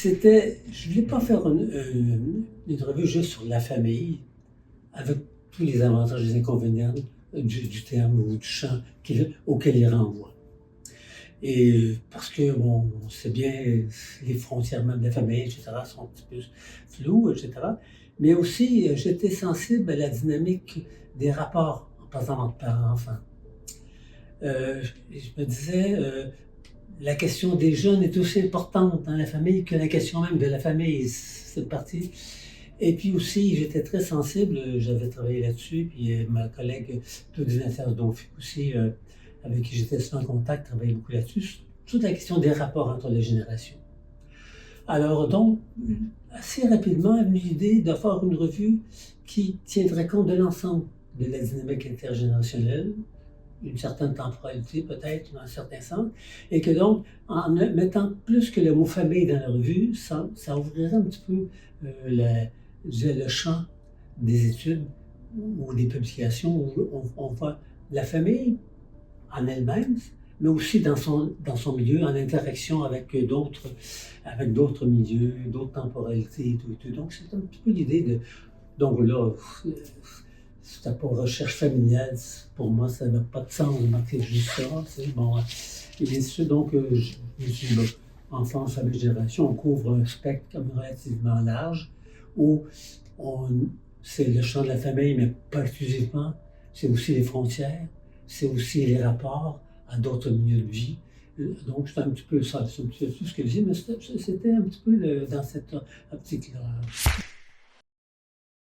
Je voulais pas faire une revue juste sur la famille, avec tous les avantages et les inconvénients du terme ou du champ auquel il renvoie. Et parce que, bon, on sait bien, les frontières même de la famille, etc., sont un petit peu floues, etc. Mais aussi, j'étais sensible à la dynamique des rapports, par exemple, entre parents-enfants. Je me disais, la question des jeunes est aussi importante dans la famille que la question même de la famille, c'est parti. Et puis aussi, j'étais très sensible, j'avais travaillé là-dessus, puis ma collègue Claudine Donfic aussi, avec qui j'étais souvent en contact, travaillait beaucoup là-dessus, toute la question des rapports entre les générations. Alors donc, assez rapidement est venue l'idée de faire une revue qui tiendrait compte de l'ensemble de la dynamique intergénérationnelle, une certaine temporalité peut-être, dans un certain sens, et que donc, en mettant plus que le mot famille dans la revue, ça ouvrirait un petit peu le champ des études ou des publications où on voit la famille en elle-même, mais aussi dans son milieu, en interaction avec d'autres milieux, d'autres temporalités et tout. Donc, c'est un petit peu l'idée de... Donc là, c'était pas recherche familiale, pour moi, ça n'avait pas de sens de marquer juste ça. Bon, et bien sûr, donc, je suis enfant, famille, génération, on couvre un spectre comme relativement large, où c'est le champ de la famille, mais pas exclusivement. C'est aussi les frontières, c'est aussi les rapports à d'autres milieux de vie. Donc, c'est un petit peu ça, c'est un petit peu tout ce que je dis, mais c'était un petit peu dans cette optique-là.